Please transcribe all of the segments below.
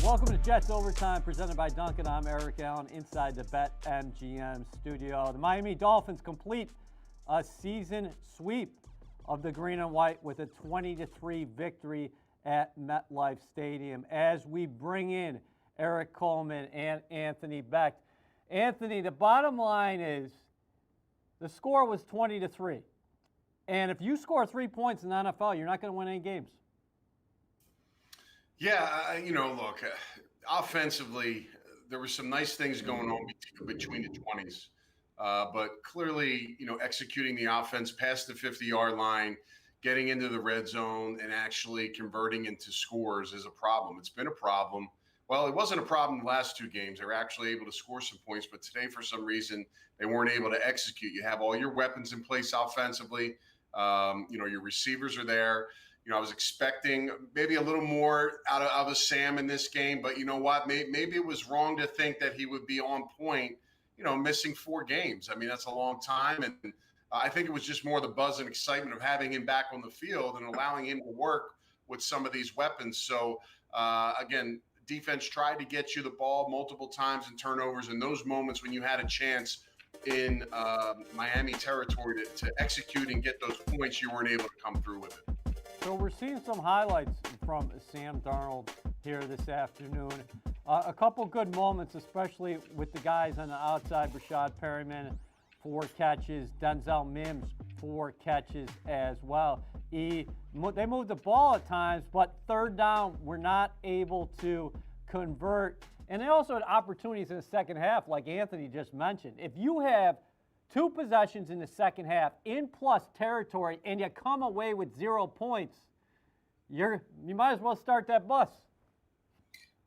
Welcome to Jets Overtime, presented by Duncan. I'm Eric Allen inside the BetMGM studio. The Miami Dolphins complete a season sweep of the green and white with a 20-3 victory at MetLife Stadium. As we bring in Eric Coleman and Anthony Becht. Anthony, the bottom line is the score was 20-3. And if you score 3 points in the NFL, you're not going to win any games. Yeah, look, offensively, there were some nice things going on between the 20s. But clearly, executing the offense past the 50-yard line, getting into the red zone, and actually converting into scores is a problem. It's been a problem. Well, it wasn't a problem the last two games. They were actually able to score some points. But today, for some reason, they weren't able to execute. You have all your weapons in place offensively. Your receivers are there. I was expecting maybe a little more out of Sam in this game, but you know what? Maybe it was wrong to think that he would be on point, missing 4 games. I mean, that's a long time. And I think it was just more the buzz and excitement of having him back on the field and allowing him to work with some of these weapons. So, again, defense tried to get you the ball multiple times in turnovers. And those moments when you had a chance in Miami territory to execute and get those points, you weren't able to come through with it. So we're seeing some highlights from Sam Darnold here this afternoon. A couple good moments, especially with the guys on the outside. Rashad Perryman, 4 catches. Denzel Mims, 4 catches as well. They moved the ball at times, but third down, we're not able to convert. And they also had opportunities in the second half, like Anthony just mentioned. If you have 2 possessions in the second half in plus territory and you come away with 0 points, you might as well start that bus.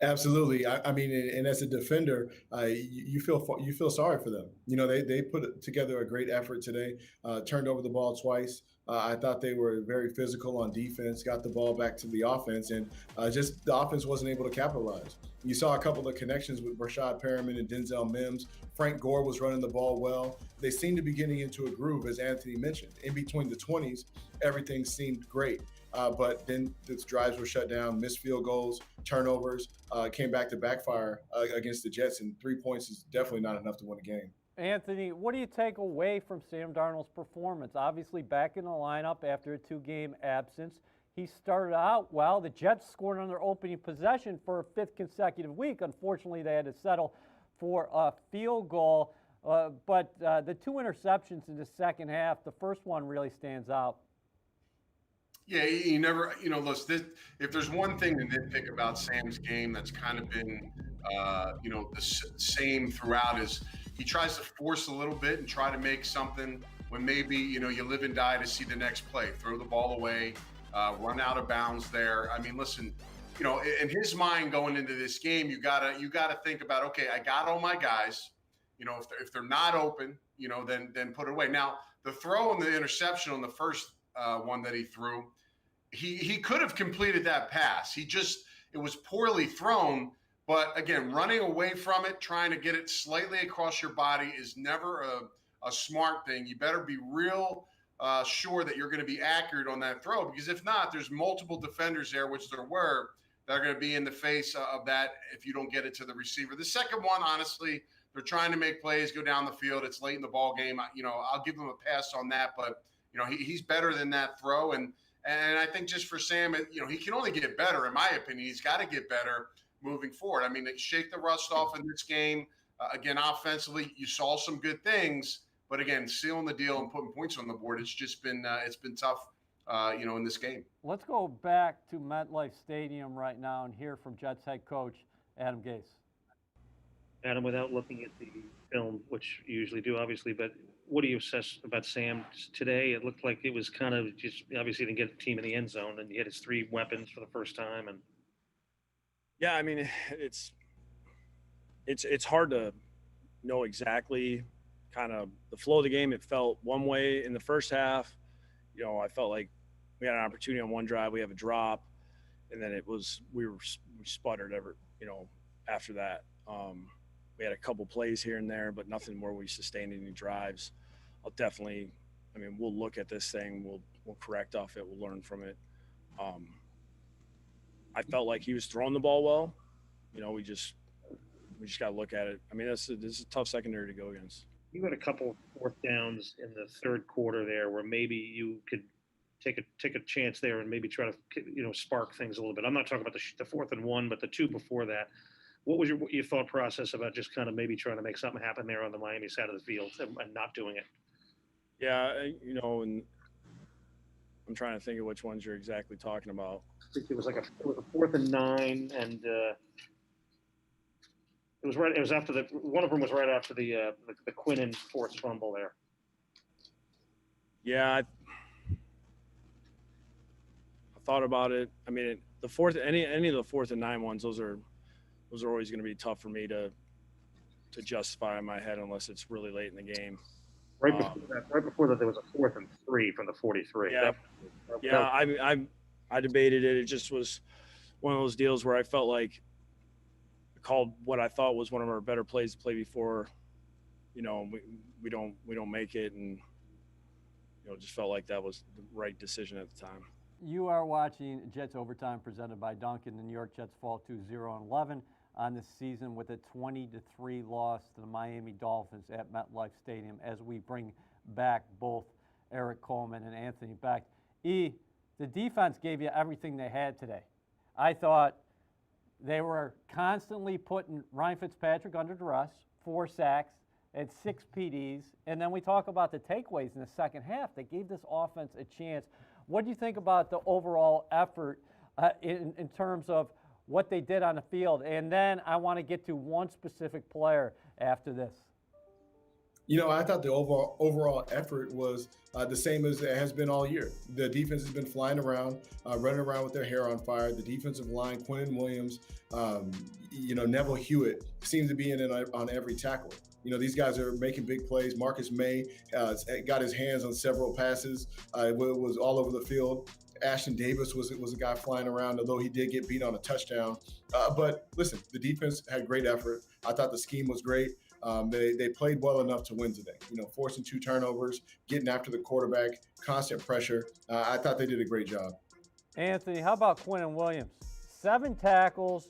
Absolutely. I mean, and as a defender, you feel sorry for them. They put together a great effort today, turned over the ball twice. I thought they were very physical on defense, got the ball back to the offense, and just the offense wasn't able to capitalize. You saw a couple of connections with Rashad Perriman and Denzel Mims. Frank Gore was running the ball well. They seemed to be getting into a groove, as Anthony mentioned. In between the 20s, everything seemed great. But then the drives were shut down, missed field goals, turnovers, came back to backfire against the Jets, and 3 points is definitely not enough to win a game. Anthony, what do you take away from Sam Darnold's performance? Obviously back in the lineup after a 2-game absence. He started out well. The Jets scored on their opening possession for a 5th consecutive week. Unfortunately, they had to settle for a field goal. But the 2 interceptions in the second half, the first one really stands out. Yeah, you never, listen, if there's one thing to nitpick about Sam's game that's kind of been, the same throughout is he tries to force a little bit and try to make something when maybe, you live and die to see the next play, throw the ball away, run out of bounds there. I mean, listen, in his mind going into this game, you gotta think about, okay, I got all my guys, if they're not open, then put it away. Now, the throw and the interception on the first one that he threw, he could have completed that pass. It was poorly thrown, but again, running away from it, trying to get it slightly across your body is never a smart thing. You better be real sure that you're going to be accurate on that throw, because if not, there's multiple defenders there, which there were, that are going to be in the face of that if you don't get it to the receiver. The second one, honestly, they're trying to make plays, go down the field. It's late in the ball game. I'll give him a pass on that, but he's better than that throw. And I think just for Sam, he can only get better, in my opinion. He's got to get better moving forward. I mean, shake the rust off in this game. Again, offensively, you saw some good things, but again, sealing the deal and putting points on the board, it's just been tough, in this game. Let's go back to MetLife Stadium right now and hear from Jets head coach Adam Gase. Adam, without looking at the film, which you usually do, obviously, but what do you assess about Sam today? It looked like it was kind of just, obviously didn't get the team in the end zone, and he had his 3 weapons for the first time. And yeah, I mean, it's hard to know exactly kind of the flow of the game. It felt one way in the first half. I felt like we had an opportunity on one drive, we have a drop, and then we sputtered after that. We had a couple plays here and there, but nothing where we sustained any drives. We'll look at this thing. We'll correct off it. We'll learn from it. I felt like he was throwing the ball well. we just got to look at it. I mean, this is a tough secondary to go against. You had a couple fourth downs in the third quarter there where maybe you could take a chance there and maybe try to spark things a little bit. I'm not talking about the 4th and 1, but the 2 before that. What was your thought process about just kind of maybe trying to make something happen there on the Miami side of the field and not doing it? Yeah, and I'm trying to think of which ones you're exactly talking about. I think it was a 4th and 9, and it was right. It was after one of them was right after the Quinnen forced fumble there. Yeah, I thought about it. I mean, the fourth, any of the 4th and 9 ones, those are always going to be tough for me to justify in my head unless it's really late in the game. Right before that, there was a 4th and 3 from the 43. Yeah, I debated it. It just was one of those deals where I felt like I called what I thought was one of our better plays to play before. We don't make it, and just felt like that was the right decision at the time. You are watching Jets Overtime presented by Duncan. The New York Jets fall to 0-11 on the season with a 20-3 loss to the Miami Dolphins at MetLife Stadium as we bring back both Eric Coleman and Anthony Beck. The defense gave you everything they had today. I thought they were constantly putting Ryan Fitzpatrick under duress, 4 sacks, and 6 PDs. And then we talk about the takeaways in the second half. They gave this offense a chance. What do you think about the overall effort in terms of what they did on the field? And then I want to get to one specific player after this. I thought the overall effort was the same as it has been all year. The defense has been flying around, running around with their hair on fire. The defensive line, Quinnen Williams, Neville Hewitt seems to be in on every tackle. These guys are making big plays. Marcus May got his hands on several passes. It was all over the field. Ashton Davis was a guy flying around, although he did get beat on a touchdown. But listen, the defense had great effort. I thought the scheme was great. They played well enough to win today. Forcing 2 turnovers, getting after the quarterback, constant pressure. I thought they did a great job. Anthony, how about Quinnen Williams? 7 tackles,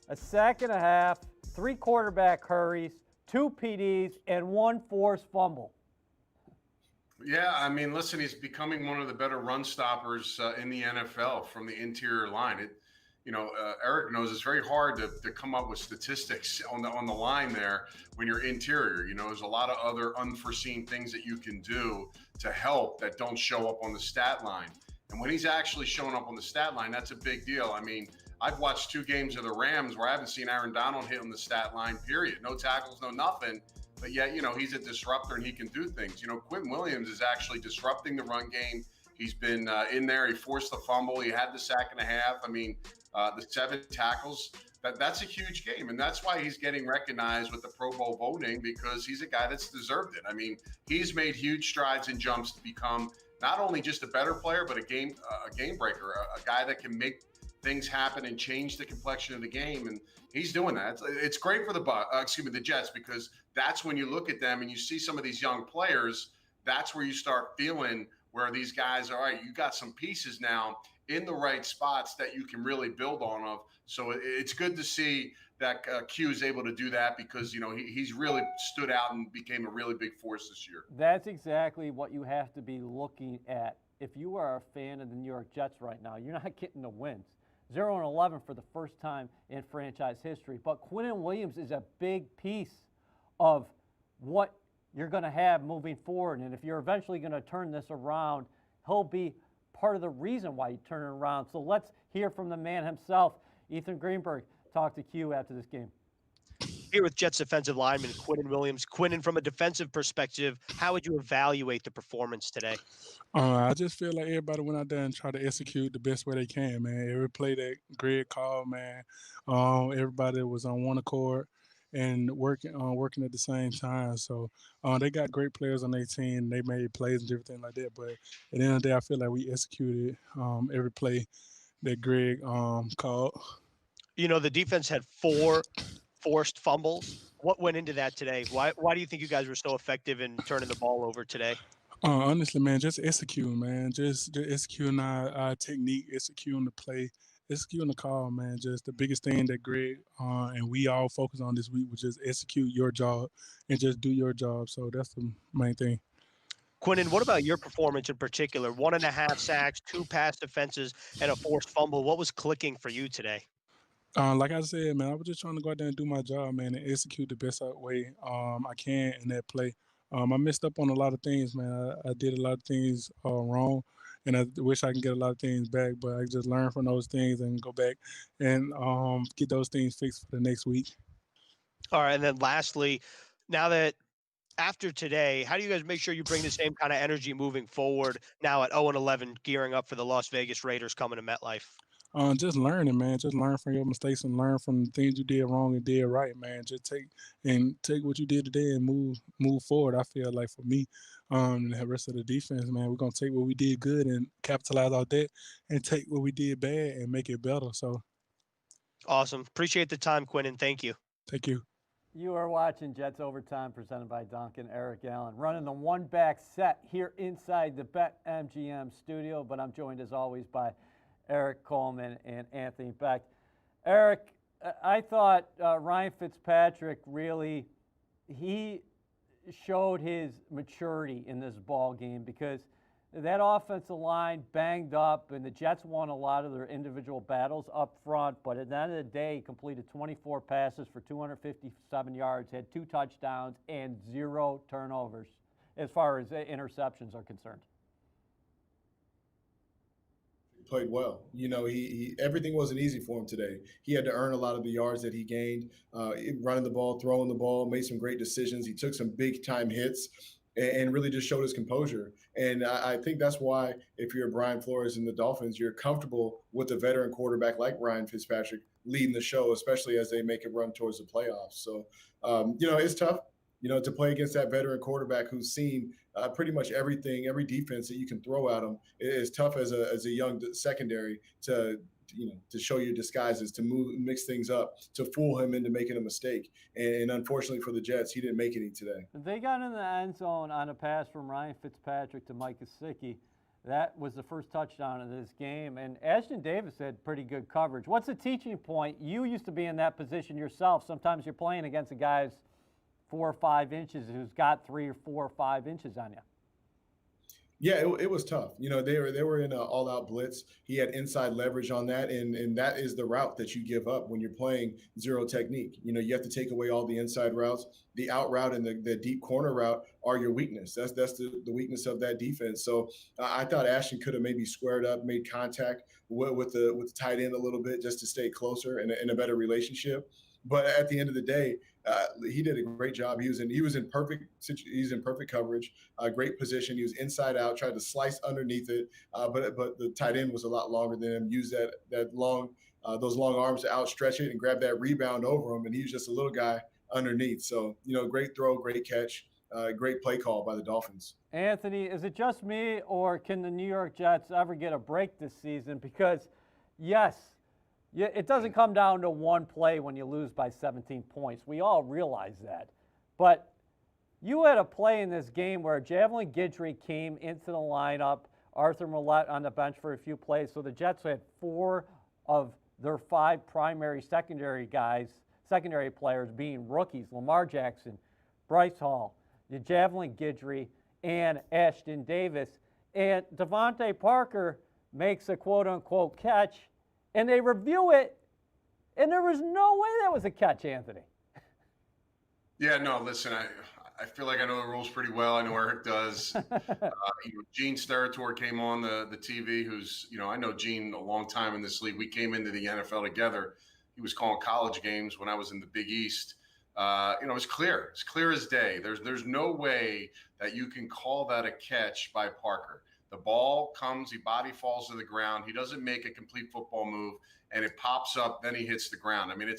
a sack and a half, 3 quarterback hurries, 2 PDs, and 1 forced fumble. Yeah, I mean, listen, he's becoming one of the better run stoppers in the NFL from the interior line. Eric knows it's very hard to come up with statistics on the line there when you're interior. There's a lot of other unforeseen things that you can do to help that don't show up on the stat line. And when he's actually showing up on the stat line, that's a big deal. I mean, I've watched 2 games of the Rams where I haven't seen Aaron Donald hit on the stat line, period. No tackles, no nothing. But yet, he's a disruptor and he can do things. Quinnen Williams is actually disrupting the run game. He's been in there. He forced the fumble. He had the sack and a half. I mean, the 7 tackles, that's a huge game. And that's why he's getting recognized with the Pro Bowl voting, because he's a guy that's deserved it. I mean, he's made huge strides and jumps to become not only just a better player, but a game breaker, a guy that can make things happen and change the complexion of the game. And he's doing that. It's great for the Jets, because that's when you look at them and you see some of these young players, that's where you start feeling where these guys are, all right, you got some pieces now in the right spots that you can really build on. So it's good to see that Q is able to do that, because, he's really stood out and became a really big force this year. That's exactly what you have to be looking at. If you are a fan of the New York Jets right now, you're not getting the wins. 0-11 for the first time in franchise history. But Quinnen Williams is a big piece of what you're going to have moving forward. And if you're eventually going to turn this around, he'll be part of the reason why you turn it around. So let's hear from the man himself. Ethan Greenberg talked to Q after this game. Here with Jets defensive lineman Quinnen Williams. Quinnen, from a defensive perspective, how would you evaluate the performance today? I just feel like everybody went out there and tried to execute the best way they can, man. Every play that Greg called, man, everybody was on one accord and working at the same time. So they got great players on their team. They made plays and everything like that. But at the end of the day, I feel like we executed every play that Greg called. The defense had 4 forced fumbles. What went into that today? Why do you think you guys were so effective in turning the ball over today? Honestly, man, just executing, man. Just executing our technique, executing the play. executing the call, man. Just the biggest thing that Greg and we all focus on this week was just execute your job and just do your job. So that's the main thing. Quinnen, what about your performance in particular? 1.5 sacks, 2 pass defenses, and a forced fumble. What was clicking for you today? Like I said, man, I was just trying to go out there and do my job, man, and execute the best way I can in that play. I messed up on a lot of things, man. I did a lot of things wrong, and I wish I can get a lot of things back. But I just learn from those things and go back and get those things fixed for the next week. All right, and then lastly, now that after today, how do you guys make sure you bring the same kind of energy moving forward now at 0-11, gearing up for the Las Vegas Raiders coming to MetLife? Just learning, man. Just learn from your mistakes and learn from the things you did wrong and did right, man. Just take what you did today and move forward. I feel like for me, and the rest of the defense, man, we're gonna take what we did good and capitalize on that, and take what we did bad and make it better. So, Awesome. Appreciate the time, Quinnen. Thank you. thank you. You are watching Jets Overtime presented by Duncan. Eric Allen running the one-back set here inside the BetMGM studio, but I'm joined as always by Eric Coleman and Anthony Beck. Eric, I thought Ryan Fitzpatrick really, he showed his maturity in this ball game because that offensive line banged up, and the Jets won a lot of their individual battles up front, but at the end of the day, he completed 24 passes for 257 yards, had 2 touchdowns, and 0 turnovers as far as interceptions are concerned. Played well. You know, he everything wasn't easy for him today. He had to earn a lot of the yards that he gained, running the ball, throwing the ball, made some great decisions. He took some big time hits and really just showed his composure. And I think that's why if you're Brian Flores and the Dolphins, you're comfortable with a veteran quarterback like Ryan Fitzpatrick leading the show, especially as they make it run towards the playoffs. So, you know, it's tough, you know, to play against that veteran quarterback who's seen pretty much everything, every defense that you can throw at him. It's tough as a young secondary to show your disguises, to mix things up, to fool him into making a mistake. And unfortunately for the Jets, he didn't make any today. They got in the end zone on a pass from Ryan Fitzpatrick to Mike Gesicki. That was the first touchdown of this game. And Ashton Davis had pretty good coverage. What's the teaching point? You used to be in that position yourself. Sometimes you're playing against a guy's 4 or 5 inches who's got 3 or 4 or 5 inches on you. Yeah, it was tough. You know, they were in an all-out blitz. He had inside leverage on that, and that is the route that you give up when you're playing zero technique. You know, you have to take away all the inside routes. The out route and the deep corner route are your weakness. That's the weakness of that defense. So I thought Ashton could have maybe squared up, made contact with the tight end a little bit just to stay closer in a better relationship. But at the end of the day, he did a great job. He was in perfect coverage, great position. He was inside out, tried to slice underneath it, but the tight end was a lot longer than him. Used those long arms to outstretch it and grab that rebound over him, and he was just a little guy underneath. So, you know, great throw, great catch, great play call by the Dolphins. Anthony, is it just me, or can the New York Jets ever get a break this season? Because, yes, it doesn't come down to one play when you lose by 17 points. We all realize that. But you had a play in this game where Javelin Guidry came into the lineup, Arthur Millette on the bench for a few plays. So the Jets had 4 of their 5 primary secondary players being rookies: Lamar Jackson, Bryce Hall, Javelin Guidry, and Ashton Davis. And Devontae Parker makes a quote-unquote catch, and they review it, and there was no way that was a catch, Anthony. Yeah, no, listen, I feel like I know the rules pretty well. I know Eric does. Gene Steratore came on the TV, who's, I know Gene a long time in this league. We came into the NFL together. He was calling college games when I was in the Big East. It's clear. It's clear as day. There's no way that you can call that a catch by Parker. The ball comes, he body falls to the ground. He doesn't make a complete football move, and it pops up. Then he hits the ground. I mean,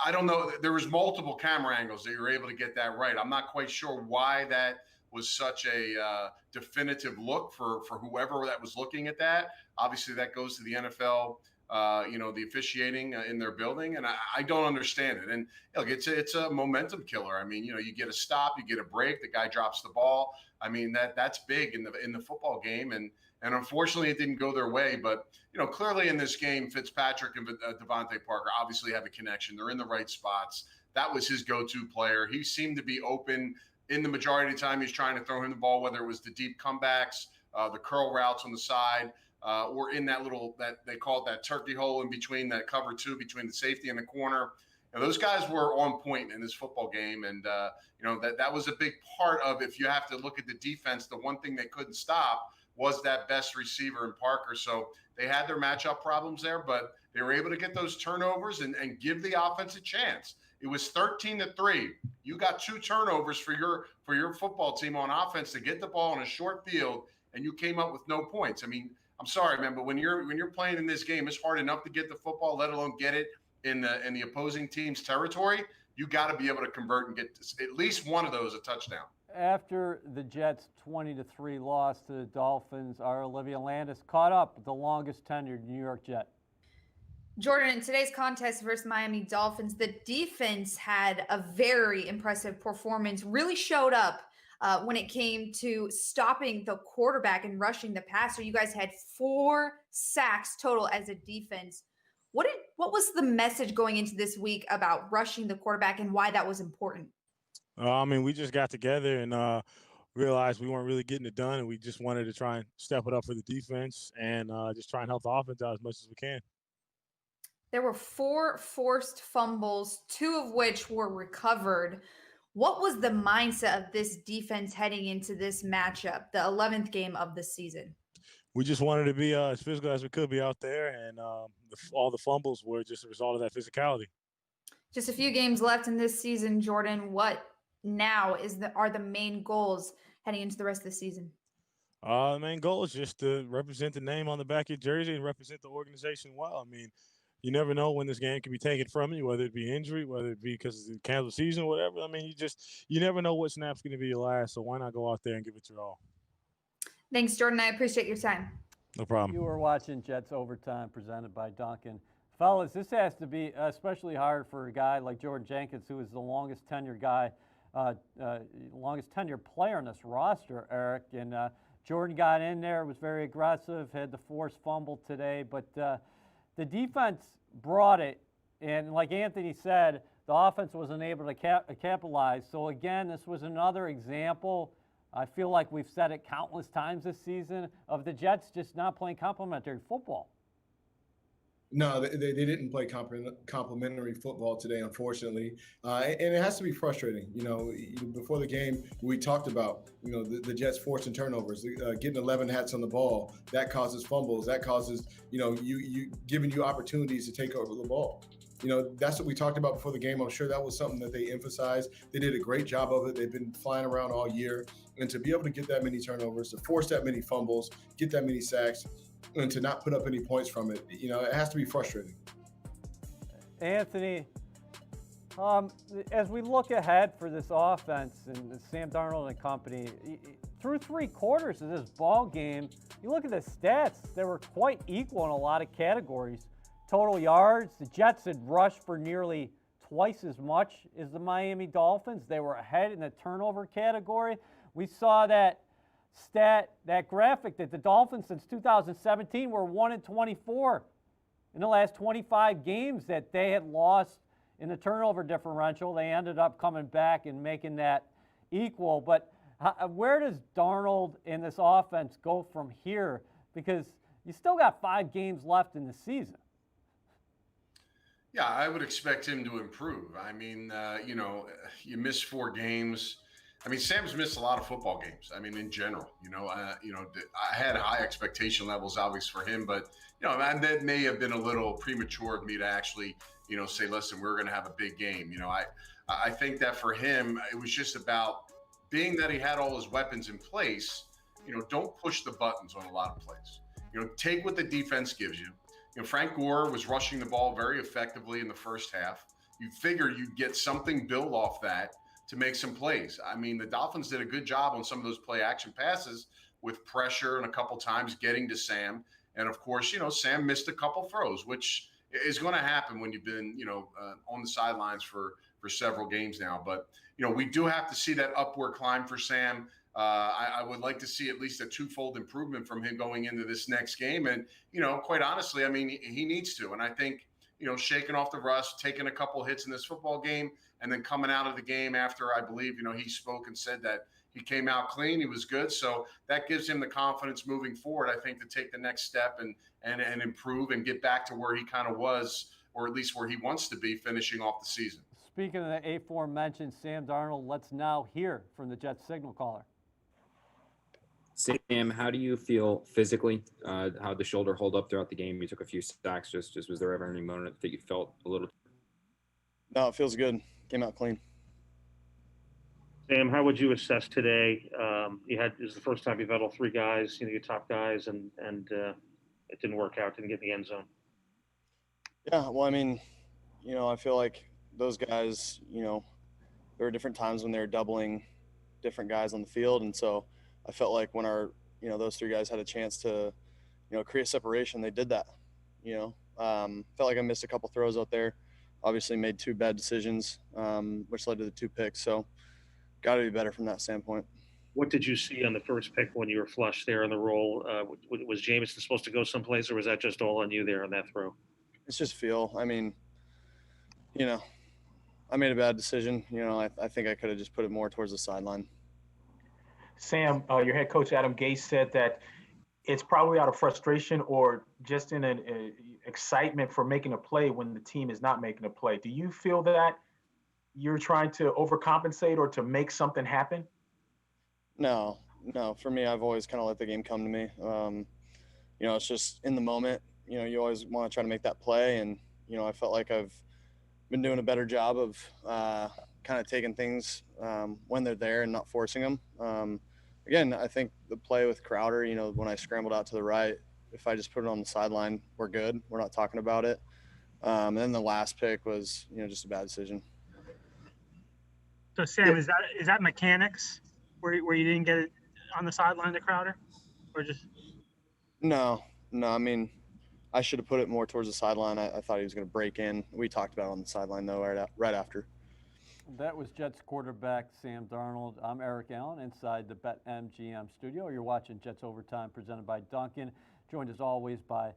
I don't know. There was multiple camera angles that you were able to get that right. I'm not quite sure why that was such a definitive look for whoever that was looking at that. Obviously, that goes to the NFL. The officiating in their building, and I don't understand it. And look, it's a momentum killer. I mean, you get a stop, you get a break, the guy drops the ball. I mean, that's big in the football game, and And unfortunately, it didn't go their way. But, clearly in this game, Fitzpatrick and Devontae Parker obviously have a connection. They're in the right spots. That was his go-to player. He seemed to be open in the majority of the time. He's trying to throw him the ball, whether it was the deep comebacks, the curl routes on the side, or in that that they call it that turkey hole in between that cover two, between the safety and the corner. And those guys were on point in this football game. And, that was a big part of, if you have to look at the defense, the one thing they couldn't stop was that best receiver in Parker. So they had their matchup problems there, but they were able to get those turnovers and give the offense a chance. It was 13-3. You got 2 turnovers for your football team on offense to get the ball on a short field, and you came up with no points. I mean, I'm sorry, man, but when you're playing in this game, it's hard enough to get the football, let alone get it in the opposing team's territory. You got to be able to convert and get at least one of those a touchdown. After the Jets' 20-3 loss to the Dolphins, our Olivia Landis caught up with the longest tenured New York Jet. Jordan, in today's contest versus Miami Dolphins, the defense had a very impressive performance, really showed up when it came to stopping the quarterback and rushing the passer. You guys had 4 sacks total as a defense. What was the message going into this week about rushing the quarterback and why that was important? We just got together and realized we weren't really getting it done, and we just wanted to try and step it up for the defense and just try and help the offense out as much as we can. There were 4 forced fumbles, 2 of which were recovered. What was the mindset of this defense heading into this matchup, the 11th game of the season? We just wanted to be as physical as we could be out there, and all the fumbles were just a result of that physicality. Just a few games left in this season, Jordan. What now are the main goals heading into the rest of the season? The main goal is just to represent the name on the back of your jersey and represent the organization well. You never know when this game can be taken from you, whether it be injury, whether it be because of the cancel season, whatever. You never know what snap's going to be your last, so why not go out there and give it your all? Thanks, Jordan. I appreciate your time. No problem. You were watching Jets Overtime presented by Duncan. Fellas, this has to be especially hard for a guy like Jordan Jenkins, who is the longest tenured player on this roster, Eric. And Jordan got in there, was very aggressive, had the forced fumble today, but the defense brought it. And like Anthony said, the offense wasn't able to capitalize. So again, this was another example. I feel like we've said it countless times this season of the Jets just not playing complementary football. No, they didn't play complimentary football today, unfortunately, and it has to be frustrating. Before the game, we talked about the Jets forcing turnovers, getting 11 hats on the ball. That causes fumbles. That causes you giving you opportunities to take over the ball. That's what we talked about before the game. I'm sure that was something that they emphasized. They did a great job of it. They've been flying around all year, and to be able to get that many turnovers, to force that many fumbles, get that many sacks, and to not put up any points from it, it has to be frustrating. Anthony, as we look ahead for this offense and Sam Darnold and company, through 3 quarters of this ball game, you look at the stats, they were quite equal in a lot of categories. Total yards, the Jets had rushed for nearly twice as much as the Miami Dolphins. They were ahead in the turnover category. We saw that graphic that the Dolphins since 2017 were 1-24 in the last 25 games that they had lost in the turnover differential. They ended up coming back and making that equal. But where does Darnold and this offense go from here? Because you still got 5 games left in the season. Yeah, I would expect him to improve. You miss 4 games. Sam's missed a lot of football games. In general, I had high expectation levels, obviously, for him, but that may have been a little premature of me to actually, say, listen, we're going to have a big game. I think that for him, it was just about being that he had all his weapons in place. Don't push the buttons on a lot of plays. Take what the defense gives you. Frank Gore was rushing the ball very effectively in the first half. You figure you'd get something built off that to make some plays. The Dolphins did a good job on some of those play action passes with pressure and a couple times getting to Sam. And of course, Sam missed a couple throws, which is going to happen when you've been, on the sidelines for several games now. But, we do have to see that upward climb for Sam. I would like to see at least a twofold improvement from him going into this next game. And, quite honestly, I mean, he needs to. And I think, shaking off the rust, taking a couple hits in this football game, and then coming out of the game after, I believe, he spoke and said that he came out clean. He was good. So that gives him the confidence moving forward, I think, to take the next step and improve and get back to where he kind of was, or at least where he wants to be finishing off the season. Speaking of the aforementioned Sam Darnold, let's now hear from the Jets signal caller. Sam, how do you feel physically? How the shoulder hold up throughout the game? You took a few sacks. Just was there ever any moment that you felt a little? No, it feels good. Came out clean. Sam, how would you assess today? This is the first time you've had all three guys, your top guys, and it didn't work out, didn't get in the end zone. Yeah, well, I mean, I feel like those guys, there were different times when they were doubling different guys on the field, and so I felt like when those three guys had a chance to, create separation, they did that. Felt like I missed a couple throws out there. Obviously made two bad decisions, which led to the two picks. So got to be better from that standpoint. What did you see on the first pick when you were flush there in the roll? Was Jameson supposed to go someplace, or was that just all on you there on that throw? It's just feel. I mean, I made a bad decision. I think I could have just put it more towards the sideline. Sam, your head coach, Adam Gase, said that it's probably out of frustration or just in an excitement for making a play when the team is not making a play. Do you feel that you're trying to overcompensate or to make something happen? No. For me, I've always kind of let the game come to me. It's just in the moment. You always want to try to make that play, and I felt like I've been doing a better job of kind of taking things when they're there and not forcing them. Again, I think the play with Crowder, when I scrambled out to the right, if I just put it on the sideline, we're good. We're not talking about it. And then the last pick was, just a bad decision. So Sam, is that mechanics where you didn't get it on the sideline to Crowder, or just? No. I mean, I should have put it more towards the sideline. I thought he was going to break in. We talked about it on the sideline though, right after. That was Jets quarterback Sam Darnold. I'm Eric Allen inside the BetMGM studio. You're watching Jets Overtime presented by Duncan. Joined as always by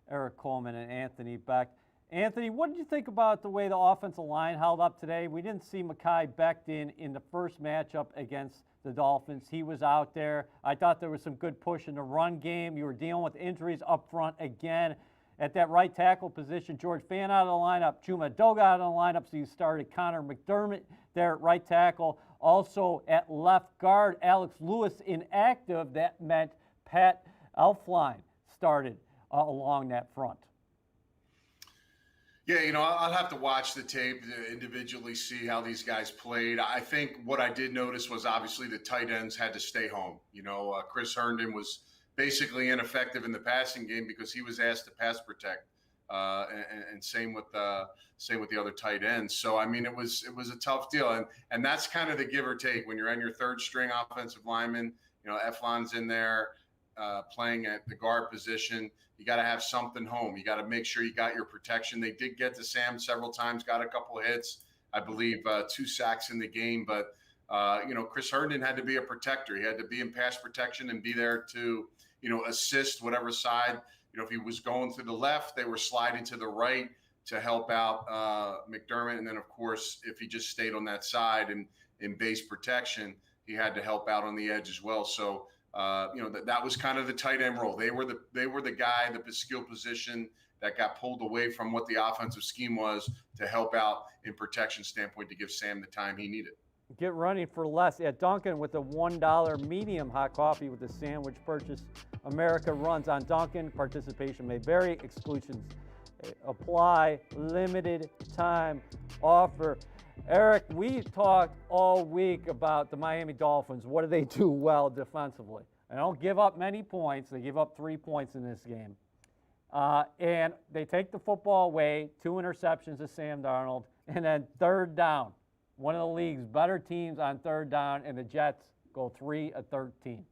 Eric Coleman and Anthony Beck. Anthony, what did you think about the way the offensive line held up today? We didn't see Mekhi Becton in the first matchup against the Dolphins. He was out there. I thought there was some good push in the run game. You were dealing with injuries up front again. At that right tackle position, George Fant out of the lineup, Chuma Edoga out of the lineup, so you started Connor McDermott there at right tackle. Also at left guard, Alex Lewis inactive. That meant Pat Elflein started along that front. Yeah, I'll have to watch the tape to individually see how these guys played. I think what I did notice was obviously the tight ends had to stay home. Chris Herndon was basically ineffective in the passing game because he was asked to pass protect, and same with the other tight ends. So I mean, it was a tough deal, and that's kind of the give or take when you're on your third string offensive lineman. Eflon's in there playing at the guard position. You got to have something home. You got to make sure you got your protection. They did get to Sam several times, got a couple of hits, I believe 2 sacks in the game, but Chris Herndon had to be a protector. He had to be in pass protection and be there to assist whatever side. If he was going to the left, they were sliding to the right to help out McDermott. And then, of course, if he just stayed on that side and in base protection, he had to help out on the edge as well. So, that was kind of the tight end role. They were the guy, the skill position that got pulled away from what the offensive scheme was to help out in protection standpoint to give Sam the time he needed. Get running for less at Dunkin' with a $1 medium hot coffee with a sandwich purchase. America runs on Dunkin'. Participation may vary. Exclusions apply. Limited time offer. Eric, we talked all week about the Miami Dolphins. What do they do well defensively? They don't give up many points. They give up 3 points in this game. And they take the football away, 2 interceptions to Sam Darnold, and then third down. One of the league's better teams on third down, and the Jets go 3 of 13.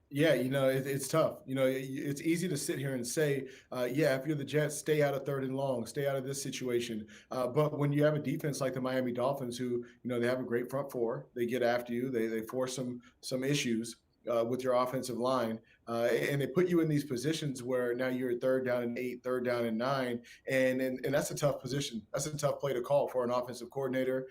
Yeah, it's tough. It's easy to sit here and say, yeah, if you're the Jets, stay out of 3rd and long, stay out of this situation. But when you have a defense like the Miami Dolphins, who they have a great front four, they get after you, they force some issues with your offensive line, and they put you in these positions where now you're 3rd down and 8, 3rd down and 9, and that's a tough position. That's a tough play to call for an offensive coordinator,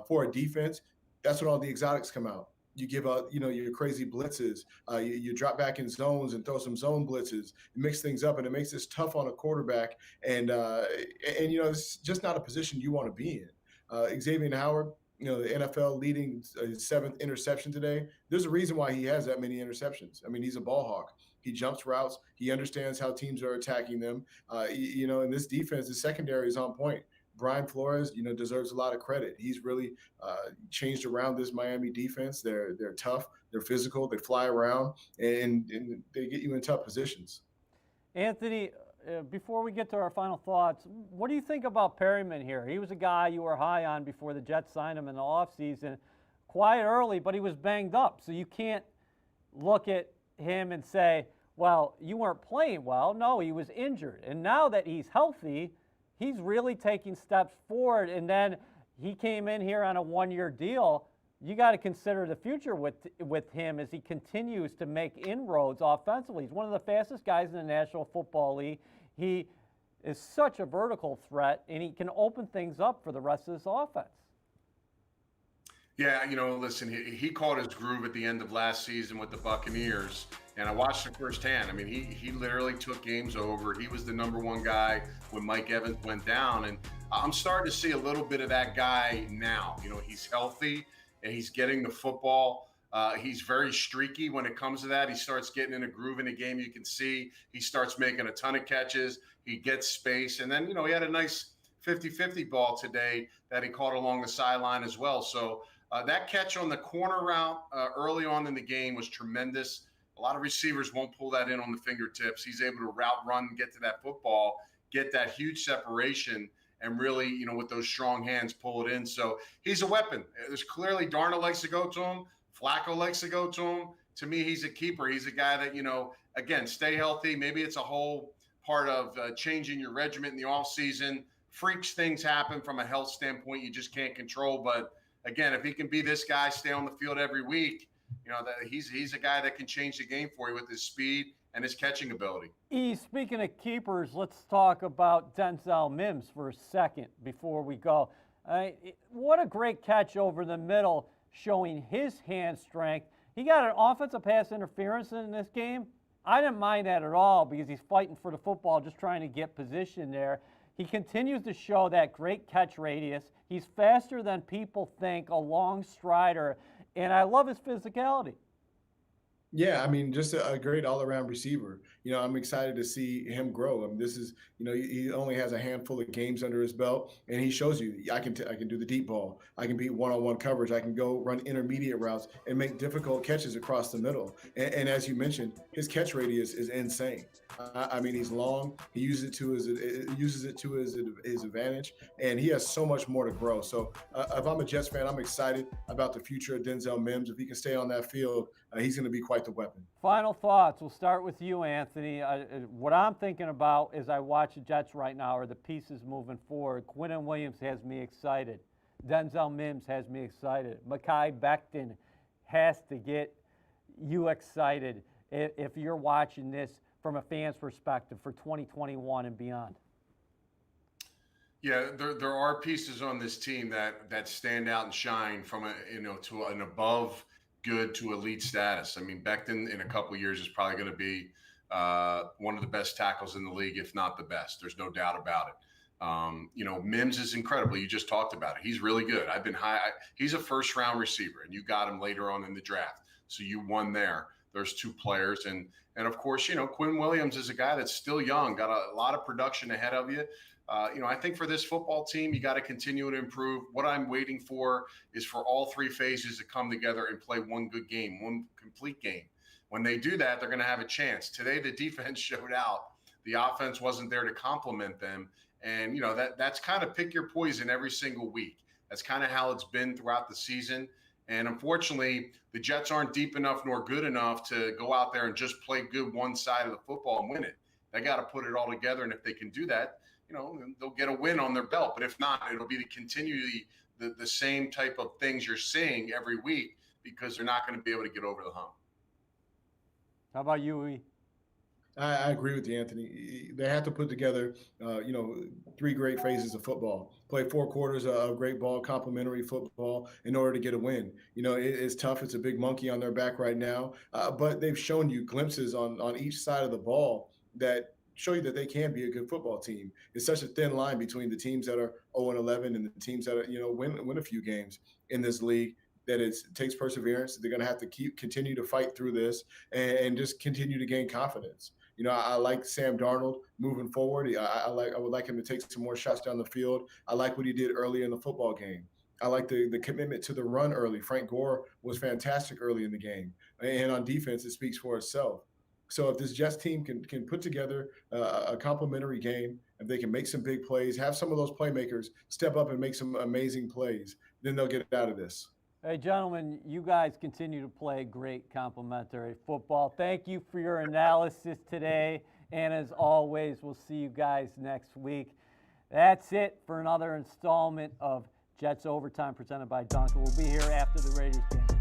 for a defense. That's when all the exotics come out. You give out, your crazy blitzes. You drop back in zones and throw some zone blitzes, mix things up, and it makes this tough on a quarterback. And it's just not a position you want to be in. Xavier Howard, the NFL leading 7th interception today. There's a reason why he has that many interceptions. I mean, he's a ball hawk. He jumps routes. He understands how teams are attacking them. In this defense, the secondary is on point. Brian Flores, deserves a lot of credit. He's really changed around this Miami defense. They're tough, they're physical, they fly around, and they get you in tough positions. Anthony, before we get to our final thoughts, what do you think about Perryman here? He was a guy you were high on before the Jets signed him in the offseason. Quiet early, but he was banged up. So you can't look at him and say, well, you weren't playing well. No, he was injured. And now that he's healthy, he's really taking steps forward. And then he came in here on a 1-year deal. You got to consider the future with him as he continues to make inroads offensively. He's one of the fastest guys in the National Football League. He is such a vertical threat, and he can open things up for the rest of this offense. Yeah, listen, he caught his groove at the end of last season with the Buccaneers, and I watched it firsthand. I mean, he literally took games over. He was the number 1 guy when Mike Evans went down, and I'm starting to see a little bit of that guy now. He's healthy, and he's getting the football. He's very streaky when it comes to that. He starts getting in a groove in a game. You can see he starts making a ton of catches. He gets space, and then, he had a nice 50-50 ball today that he caught along the sideline as well. So that catch on the corner route early on in the game was tremendous. A lot of receivers won't pull that in on the fingertips. He's able to route run, get to that football, get that huge separation, and really, with those strong hands, pull it in. So he's a weapon. There's clearly Darnold likes to go to him. Flacco likes to go to him. To me, he's a keeper. He's a guy that, again, stay healthy. Maybe it's a whole part of changing your regiment in the offseason. Freaks things happen from a health standpoint you just can't control. But again, if he can be this guy, stay on the field every week, that he's a guy that can change the game for you with his speed and his catching ability. Speaking of keepers, let's talk about Denzel Mims for a second before we go. What a great catch over the middle, showing his hand strength. He got an offensive pass interference in this game. I didn't mind that at all because he's fighting for the football, just trying to get position there. He continues to show that great catch radius. He's faster than people think, a long strider, and I love his physicality. Yeah, I mean, just a great all-around receiver. I'm excited to see him grow. I mean, this is, he only has a handful of games under his belt, and he shows you I can do the deep ball. I can beat one-on-one coverage. I can go run intermediate routes and make difficult catches across the middle. And as you mentioned, his catch radius is insane. I mean, he's long. He uses it to his advantage, and he has so much more to grow. So if I'm a Jets fan, I'm excited about the future of Denzel Mims. If he can stay on that field, he's going to be quite the weapon. Final thoughts. We'll start with you, Anthony. What I'm thinking about as I watch the Jets right now are the pieces moving forward. Quinnen Williams has me excited. Denzel Mims has me excited. Mekhi Becton has to get you excited if you're watching this from a fan's perspective for 2021 and beyond. Yeah, there are pieces on this team that stand out and shine from to an above good to elite status. I mean, Becton in a couple of years is probably going to be one of the best tackles in the league, if not the best. There's no doubt about it. Mims is incredible. You just talked about it. He's really good. I've been high. He's a first-round receiver, and you got him later on in the draft, so you won there. There's 2 players, and of course, Quinnen Williams is a guy that's still young, got a lot of production ahead of you. I think for this football team, you got to continue to improve. What I'm waiting for is for all 3 phases to come together and play one good game, one complete game. When they do that, they're going to have a chance. Today, the defense showed out. The offense wasn't there to complement them. And, that's kind of pick your poison every single week. That's kind of how it's been throughout the season. And unfortunately, the Jets aren't deep enough nor good enough to go out there and just play good one side of the football and win it. They got to put it all together. And if they can do that, they'll get a win on their belt. But if not, it'll be to continue the same type of things you're seeing every week because they're not going to be able to get over the hump. How about you, E? I agree with you, Anthony. They have to put together, 3 great phases of football. Play 4 quarters of great ball, complementary football in order to get a win. It's tough. It's a big monkey on their back right now. But they've shown you glimpses on each side of the ball that show you that they can be a good football team. It's such a thin line between the teams that are 0-11 and the teams that are, win a few games in this league. That it takes perseverance. They're going to have to continue to fight through this and just continue to gain confidence. I like Sam Darnold moving forward. I would like him to take some more shots down the field. I like what he did early in the football game. I like the commitment to the run early. Frank Gore was fantastic early in the game. And on defense, it speaks for itself. So if this Jets team can put together a complimentary game, if they can make some big plays, have some of those playmakers step up and make some amazing plays, then they'll get out of this. Hey, gentlemen, you guys continue to play great complimentary football. Thank you for your analysis today. And as always, we'll see you guys next week. That's it for another installment of Jets Overtime presented by Duncan. We'll be here after the Raiders game.